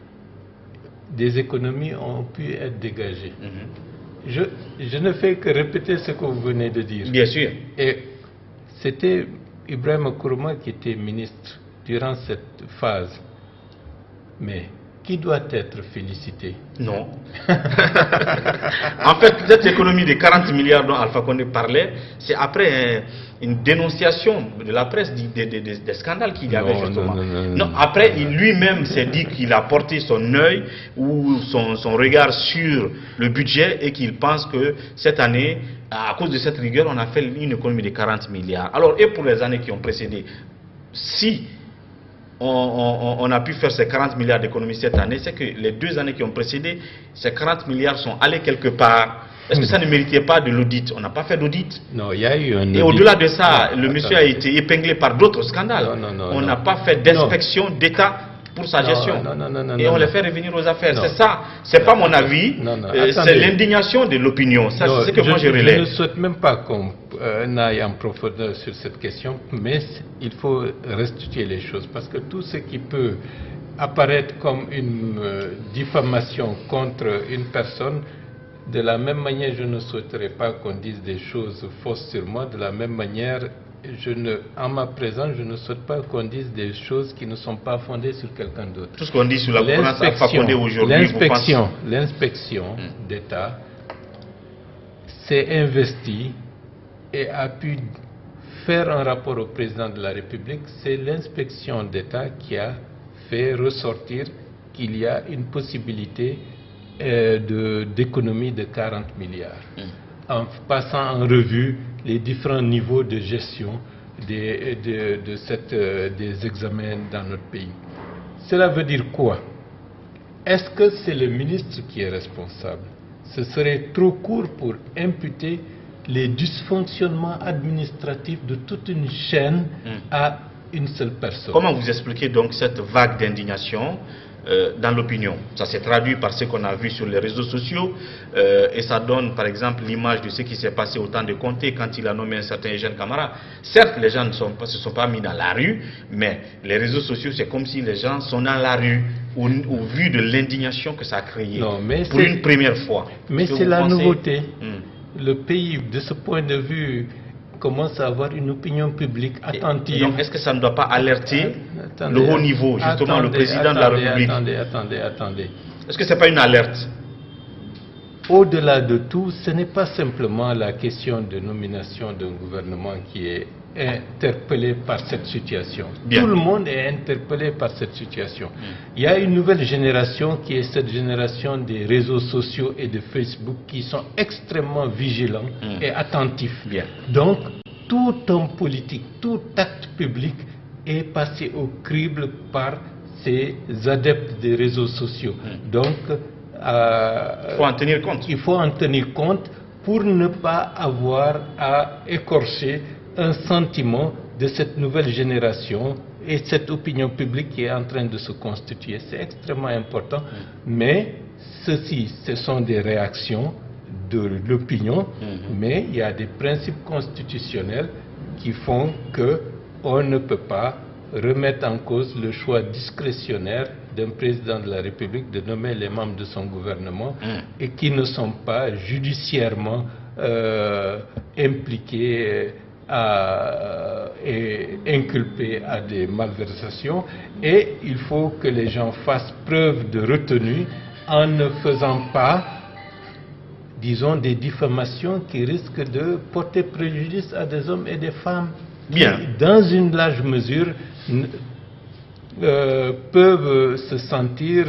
des économies ont pu être dégagées. Je ne fais que répéter ce que vous venez de dire. Bien sûr. Et c'était Ibrahima Kourma qui était ministre durant cette phase. Mais qui doit être félicité? Non. En fait, cette économie de 40 milliards dont Alpha Condé parlait, c'est après une dénonciation de la presse des scandales qu'il y avait justement. Non, après, lui-même s'est dit qu'il a porté son œil ou son regard sur le budget et qu'il pense que cette année, à cause de cette rigueur, on a fait une économie de 40 milliards. Alors, et pour les années qui ont précédé, si on a pu faire ces 40 milliards d'économies cette année, c'est que les 2 années qui ont précédé, ces 40 milliards sont allés quelque part. Est-ce que ça ne méritait pas de l'audit? On n'a pas fait d'audit. Non, il y a eu un audit. Et au-delà de ça, le monsieur a été épinglé par d'autres scandales. On n'a pas fait d'inspection d'État pour sa gestion. Et on les fait revenir aux affaires. C'est ça. C'est pas mon avis. C'est l'indignation de l'opinion. Ça, c'est ce que moi je relève. Je ne souhaite même pas qu'on aille en profondeur sur cette question, mais il faut restituer les choses. Parce que tout ce qui peut apparaître comme une diffamation contre une personne, de la même manière, je ne souhaiterais pas qu'on dise des choses fausses sur moi. De la même manière, en ma présence, je ne souhaite pas qu'on dise des choses qui ne sont pas fondées sur quelqu'un d'autre. Tout ce qu'on dit sur la gouvernance Alpha Condé aujourd'hui, l'inspection d'État s'est investie et a pu faire un rapport au président de la République. C'est l'inspection d'État qui a fait ressortir qu'il y a une possibilité d'économie de 40 milliards, en passant en revue les différents niveaux de gestion des examens dans notre pays. Cela veut dire quoi? Est-ce que c'est le ministre qui est responsable? Ce serait trop court pour imputer les dysfonctionnements administratifs de toute une chaîne à une seule personne. Comment vous expliquez donc cette vague d'indignation dans l'opinion? Ça s'est traduit par ce qu'on a vu sur les réseaux sociaux et ça donne par exemple l'image de ce qui s'est passé au temps de Conté quand il a nommé un certain Eugène Camara. Certes, les gens ne se sont pas mis dans la rue, mais les réseaux sociaux, c'est comme si les gens sont dans la rue au vu de l'indignation que ça a créé pour une première fois. Mais c'est la nouveauté. Le pays, de ce point de vue, commence à avoir une opinion publique attentive. Donc, est-ce que ça ne doit pas alerter le haut niveau, justement le président de la République? Attendez. Est-ce que ce n'est pas une alerte? Au-delà de tout, ce n'est pas simplement la question de nomination d'un gouvernement qui est interpellé par cette situation. Tout le monde est interpellé par cette situation. Il y a une nouvelle génération qui est cette génération des réseaux sociaux et de Facebook qui sont extrêmement vigilants et attentifs. Donc, tout homme politique, tout acte public est passé au crible par ces adeptes des réseaux sociaux. Donc, il faut en tenir compte. Il faut en tenir compte pour ne pas avoir à écorcher un sentiment de cette nouvelle génération et cette opinion publique qui est en train de se constituer. C'est extrêmement important, mais ceci, ce sont des réactions de l'opinion, mais il y a des principes constitutionnels qui font qu'on ne peut pas remettre en cause le choix discrétionnaire d'un président de la République de nommer les membres de son gouvernement et qui ne sont pas judiciairement impliqués et inculpés à des malversations. Et il faut que les gens fassent preuve de retenue en ne faisant pas, disons, des diffamations qui risquent de porter préjudice à des hommes et des femmes qui, dans une large mesure, peuvent se sentir,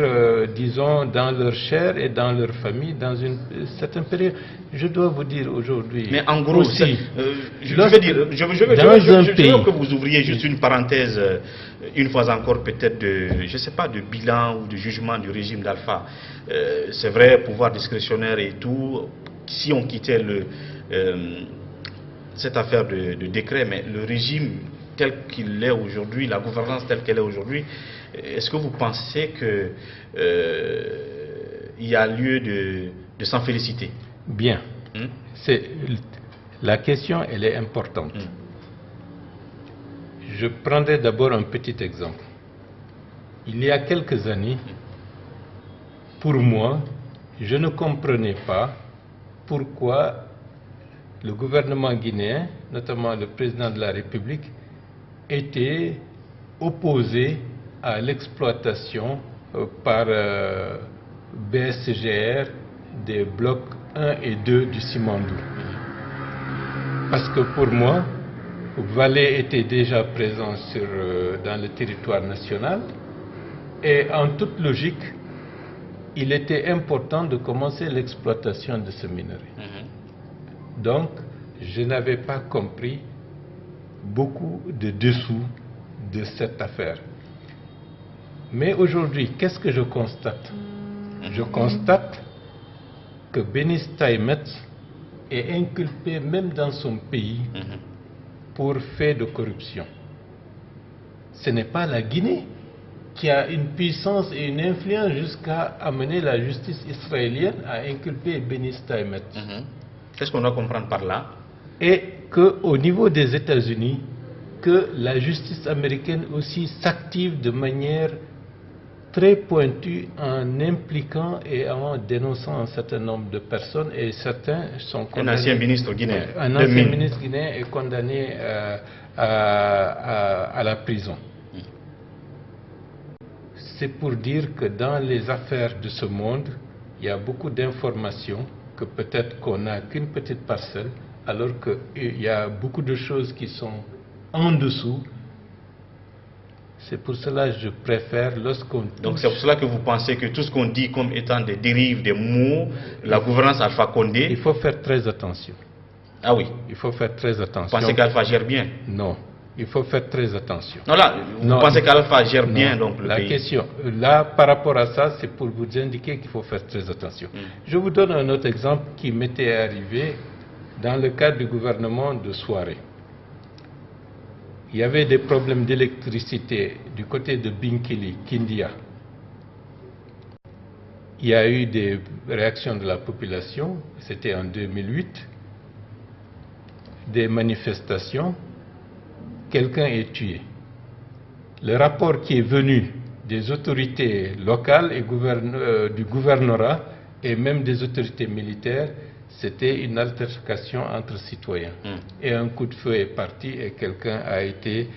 disons, dans leur chair et dans leur famille dans une certaine période. Je dois vous dire aujourd'hui... Mais en gros, aussi, je veux que vous ouvriez juste une parenthèse, une fois encore peut-être de, je ne sais pas, de bilan ou de jugement du régime d'Alpha. C'est vrai, pouvoir discrétionnaire et tout, si on quittait cette affaire de décret, mais le régime tel qu'il est aujourd'hui, la gouvernance telle qu'elle est aujourd'hui, est-ce que vous pensez qu'il y a lieu de s'en féliciter? Bien. La question, elle est importante. Je prendrai d'abord un petit exemple. Il y a quelques années, pour moi, je ne comprenais pas pourquoi le gouvernement guinéen, notamment le président de la République, était opposé à l'exploitation par BSGR des blocs 1 et 2 du Simandou. Parce que pour moi, Vallée était déjà présent dans le territoire national et en toute logique, il était important de commencer l'exploitation de ce minerai. Donc, je n'avais pas compris beaucoup de dessous de cette affaire. Mais aujourd'hui, qu'est-ce que je constate? Je constate que Bénis Taïmet est inculpé même dans son pays pour fait de corruption. Ce n'est pas la Guinée qui a une puissance et une influence jusqu'à amener la justice israélienne à inculper Bénis Taïmet. Qu'est-ce qu'on doit comprendre par là? Et qu'au niveau des États-Unis, que la justice américaine aussi s'active de manière très pointue en impliquant et en dénonçant un certain nombre de personnes, et certains sont condamnés. Un ancien ministre guinéen. Un ancien ministre guinéen est condamné à la prison. C'est pour dire que dans les affaires de ce monde, il y a beaucoup d'informations que peut-être qu'on n'a qu'une petite parcelle, alors qu'il y a beaucoup de choses qui sont en dessous. C'est pour cela que je préfère lorsqu'on... Donc c'est pour cela que vous pensez que tout ce qu'on dit comme étant des dérives, des mots, la gouvernance Alpha Condé... Il faut faire très attention. Ah oui. Il faut faire très attention. Vous pensez qu'Alpha gère bien? Non. Il faut faire très attention. Non, là, vous pensez qu'Alpha gère bien donc le pays? La question, là, par rapport à ça, c'est pour vous indiquer qu'il faut faire très attention. Je vous donne un autre exemple qui m'était arrivé dans le cadre du gouvernement de Soirée. Il y avait des problèmes d'électricité du côté de Binkili, Kindia. Il y a eu des réactions de la population, c'était en 2008, des manifestations. Quelqu'un est tué. Le rapport qui est venu des autorités locales et du gouvernorat et même des autorités militaires, c'était une altercation entre citoyens. Et un coup de feu est parti et quelqu'un a été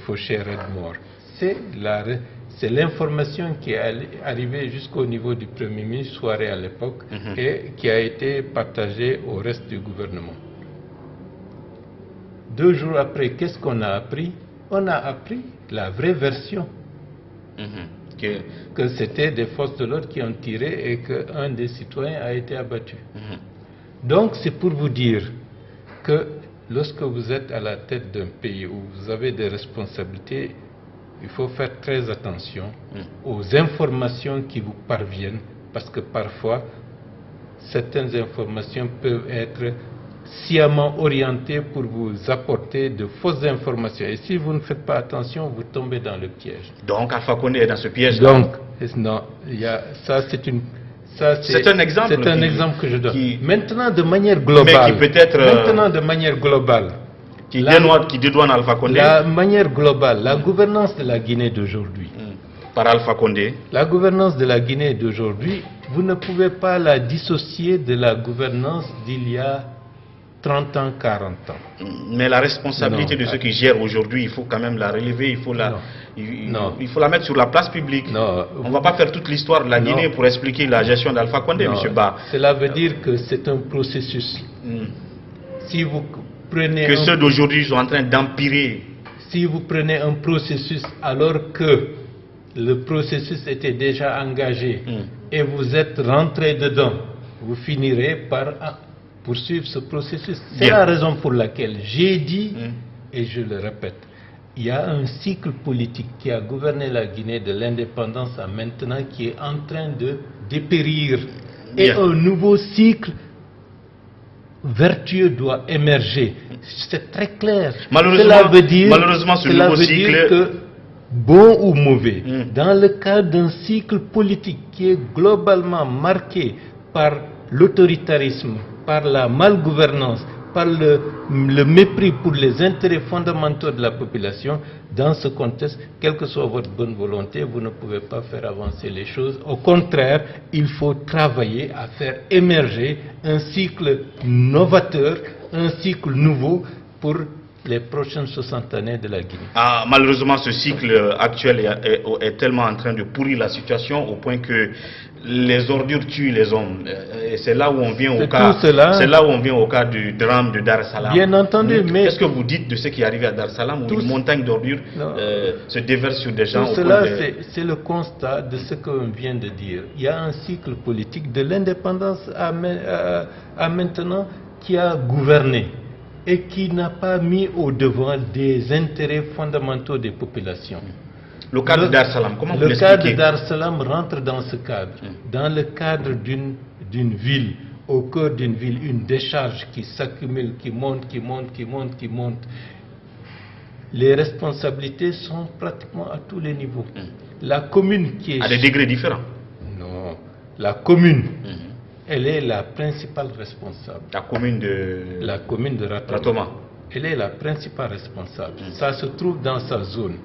fauché raide mort. C'est l'information qui est arrivée jusqu'au niveau du Premier ministre Soirée à l'époque et qui a été partagée au reste du gouvernement. 2 jours après, qu'est-ce qu'on a appris? On a appris la vraie version. Que c'était des forces de l'ordre qui ont tiré et qu'un des citoyens a été abattu. Donc c'est pour vous dire que lorsque vous êtes à la tête d'un pays où vous avez des responsabilités, il faut faire très attention aux informations qui vous parviennent, parce que parfois certaines informations peuvent être sciemment orientées pour vous apporter de fausses informations. Et si vous ne faites pas attention, vous tombez dans le piège. Donc Alpha Condé est dans ce piège. Donc, non, ça C'est un exemple. C'est un exemple que je donne. Maintenant, de manière globale. Mais qui peut être. Maintenant, de manière globale. Qui dédouane Alpha Condé. La manière globale, la gouvernance de la Guinée d'aujourd'hui. Par Alpha Condé. La gouvernance de la Guinée d'aujourd'hui, vous ne pouvez pas la dissocier de la gouvernance d'il y a 30 ans, 40 ans. Mais la responsabilité de ceux qui gèrent aujourd'hui, il faut quand même la relever, il faut il faut la mettre sur la place publique. On ne va pas faire toute l'histoire de la Guinée pour expliquer la gestion d'Alpha Condé, M. Ba. Cela veut dire que c'est un processus. Si vous prenez que ceux d'aujourd'hui sont en train d'empirer. Si vous prenez un processus alors que le processus était déjà engagé et vous êtes rentré dedans, vous finirez par poursuivre ce processus. C'est la raison pour laquelle j'ai dit, et je le répète, il y a un cycle politique qui a gouverné la Guinée de l'indépendance à maintenant qui est en train de dépérir. Et un nouveau cycle vertueux doit émerger. C'est très clair. Malheureusement, ce nouveau cycle... que, bon ou mauvais, dans le cadre d'un cycle politique qui est globalement marqué par l'autoritarisme, par la malgouvernance, par le mépris pour les intérêts fondamentaux de la population, dans ce contexte, quelle que soit votre bonne volonté, vous ne pouvez pas faire avancer les choses. Au contraire, il faut travailler à faire émerger un cycle novateur, un cycle nouveau pour les prochaines 60 années de la Guinée. Malheureusement, ce cycle actuel est tellement en train de pourrir la situation au point que les ordures tuent les hommes. Et c'est là où on vient au cas. C'est là où on vient au cas du drame de Dar es Salaam. Bien entendu, mais qu'est-ce que vous dites de ce qui est arrivé à Dar es Salaam où une montagne d'ordures se déverse sur des gens? Tout cela, c'est le constat de ce qu'on vient de dire. Il y a un cycle politique de l'indépendance à maintenant qui a gouverné et qui n'a pas mis au devant des intérêts fondamentaux des populations. Le cas de Dar es Salaam, comment vous l'expliquez? Le cas de Dar es Salaam rentre dans ce cadre. Dans le cadre d'une ville, au cœur d'une ville, une décharge qui s'accumule, qui monte, qui monte, qui monte, qui monte. Les responsabilités sont pratiquement à tous les niveaux. La commune qui est... À des degrés différents? Non. La commune... Elle est la principale responsable. La commune de Ratoma. Elle est la principale responsable. Ça se trouve dans sa zone.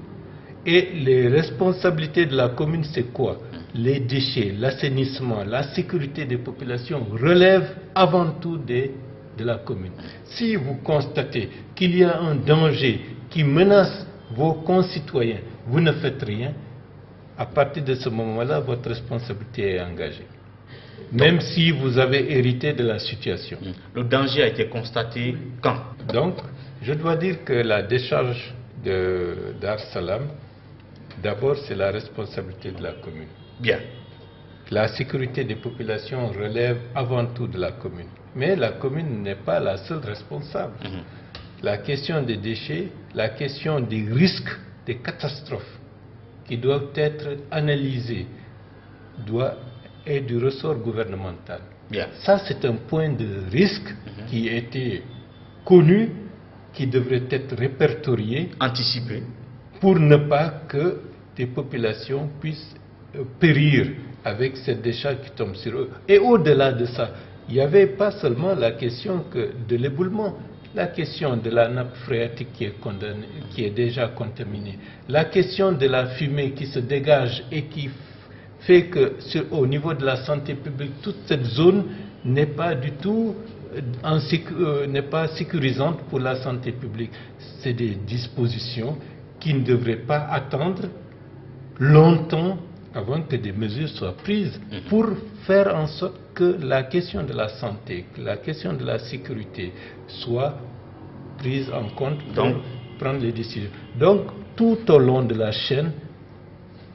Et les responsabilités de la commune, c'est quoi? Les déchets, l'assainissement, la sécurité des populations relèvent avant tout de la commune. Si vous constatez qu'il y a un danger qui menace vos concitoyens, vous ne faites rien, à partir de ce moment-là, votre responsabilité est engagée. Même si vous avez hérité de la situation. Le danger a été constaté quand? Donc, je dois dire que la décharge de Dar es Salaam, d'abord, c'est la responsabilité de la commune. Bien. La sécurité des populations relève avant tout de la commune. Mais la commune n'est pas la seule responsable. La question des déchets, la question des risques, des catastrophes qui doivent être analysées, est du ressort gouvernemental. Bien. Ça, c'est un point de risque qui était connu, qui devrait être répertorié, anticipé, pour ne pas que des populations puissent périr avec cette décharge qui tombe sur eux. Et au-delà de ça, il n'y avait pas seulement la question de l'éboulement, la question de la nappe phréatique qui est déjà contaminée, la question de la fumée qui se dégage et qui fait que au niveau de la santé publique, toute cette zone n'est pas du tout n'est pas sécurisante pour la santé publique. C'est des dispositions qui ne devraient pas attendre longtemps avant que des mesures soient prises pour faire en sorte que la question de la santé, que la question de la sécurité soit prise en compte pour prendre les décisions. Donc, tout au long de la chaîne,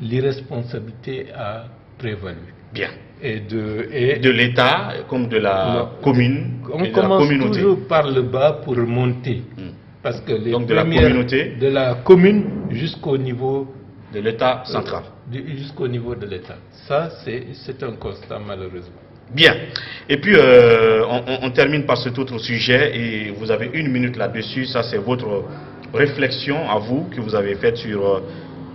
l'irresponsabilité a prévalu. Bien. Et de l'État comme de la commune. On commence toujours par le bas pour monter. Parce que les donc de la communauté, de la commune jusqu'au niveau de l'État central. Jusqu'au niveau de l'État. Ça, c'est un constat malheureusement. Bien. Et puis, on termine par cet autre sujet et vous avez 1 minute là-dessus. Ça, c'est votre réflexion à vous que vous avez faite sur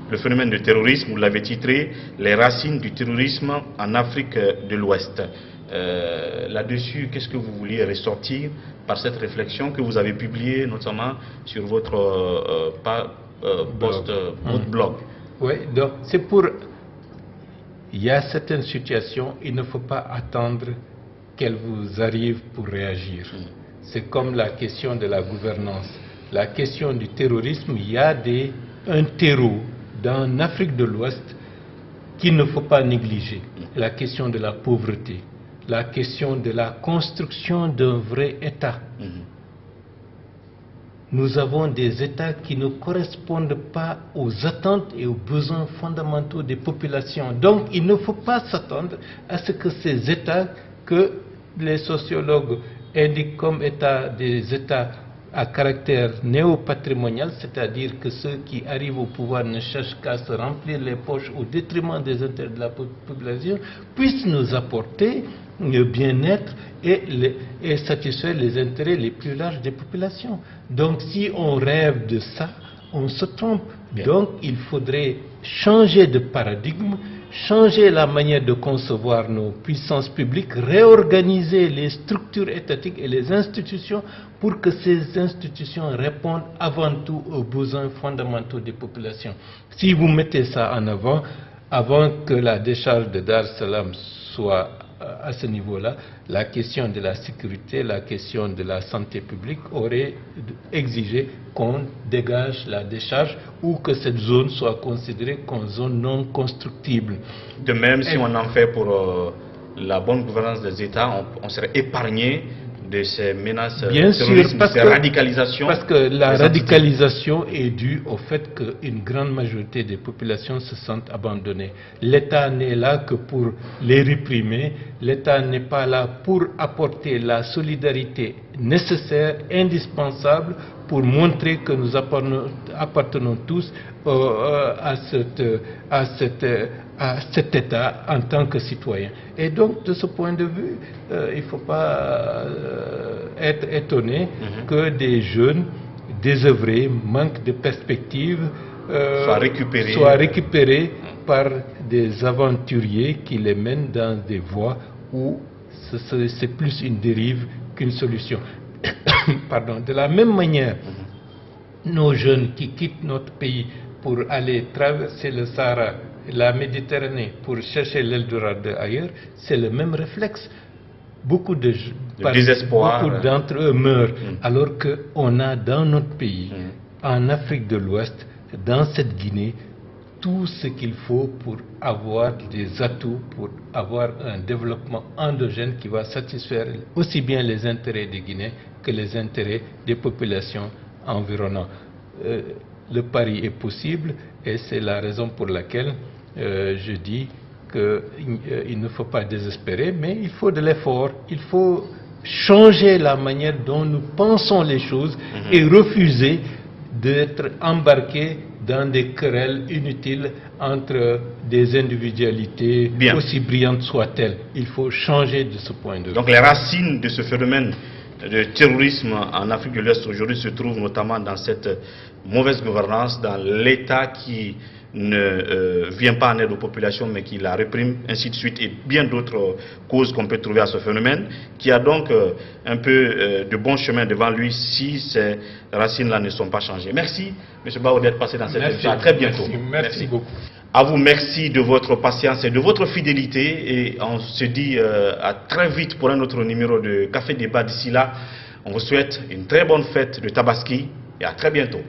le phénomène de terrorisme. Vous l'avez titré « Les racines du terrorisme en Afrique de l'Ouest ». Là-dessus, qu'est-ce que vous vouliez ressortir par cette réflexion que vous avez publiée notamment sur votre blog? Oui, donc c'est pour... Il y a certaines situations, il ne faut pas attendre qu'elles vous arrivent pour réagir. C'est comme la question de la gouvernance. La question du terrorisme, il y a un terreau dans l'Afrique de l'Ouest qu'il ne faut pas négliger. La question de la pauvreté, la question de la construction d'un vrai État. Nous avons des États qui ne correspondent pas aux attentes et aux besoins fondamentaux des populations. Donc, il ne faut pas s'attendre à ce que ces États, que les sociologues indiquent comme des États à caractère néo-patrimonial, c'est-à-dire que ceux qui arrivent au pouvoir ne cherchent qu'à se remplir les poches au détriment des intérêts de la population, puissent nous apporter le bien-être et satisfaire les intérêts les plus larges des populations. Donc si on rêve de ça, on se trompe. Bien. Donc il faudrait changer de paradigme, changer la manière de concevoir nos puissances publiques, réorganiser les structures étatiques et les institutions pour que ces institutions répondent avant tout aux besoins fondamentaux des populations. Si vous mettez ça en avant que la décharge de Dar es Salaam soit à ce niveau-là, la question de la sécurité, la question de la santé publique aurait exigé qu'on dégage la décharge ou que cette zone soit considérée comme zone non constructible. De même, si on en fait pour la bonne gouvernance des États, on serait épargné de ces menaces terroristes, de ces radicalisations. Parce que la radicalisation est due au fait qu'une grande majorité des populations se sentent abandonnées. L'État n'est là que pour les réprimer, l'État n'est pas là pour apporter la solidarité nécessaire, indispensable, pour montrer que nous appartenons tous à cet État en tant que citoyen. Et donc, de ce point de vue, il ne faut pas être étonné que des jeunes désœuvrés, manquent de perspectives, soient récupérés par des aventuriers qui les mènent dans des voies où c'est plus une dérive qu'une solution. Pardon. De la même manière, nos jeunes qui quittent notre pays pour aller traverser le Sahara, la Méditerranée, pour chercher l'Eldorado ailleurs, c'est le même réflexe. Beaucoup d'entre eux meurent, alors qu'on a dans notre pays, en Afrique de l'Ouest, dans cette Guinée, tout ce qu'il faut pour avoir des atouts, pour avoir un développement endogène qui va satisfaire aussi bien les intérêts des Guinéens que les intérêts des populations environnantes. Le pari est possible et c'est la raison pour laquelle je dis qu'il ne faut pas désespérer, mais il faut de l'effort, il faut changer la manière dont nous pensons les choses et refuser d'être embarqués dans des querelles inutiles entre des individualités, aussi brillantes soient-elles. Il faut changer de ce point de vue. Donc les racines de ce phénomène de terrorisme en Afrique de l'Est aujourd'hui se trouvent notamment dans cette mauvaise gouvernance, dans l'État qui ne vient pas en aide aux populations mais qui la réprime, ainsi de suite, et bien d'autres causes qu'on peut trouver à ce phénomène, qui a donc un peu de bon chemin devant lui si ces racines-là ne sont pas changées. Merci, M. Bao, d'être passé dans cette émission. À très bientôt. Merci beaucoup. À vous, merci de votre patience et de votre fidélité, et on se dit à très vite pour un autre numéro de Café Débat. D'ici là, on vous souhaite une très bonne fête de Tabaski et à très bientôt.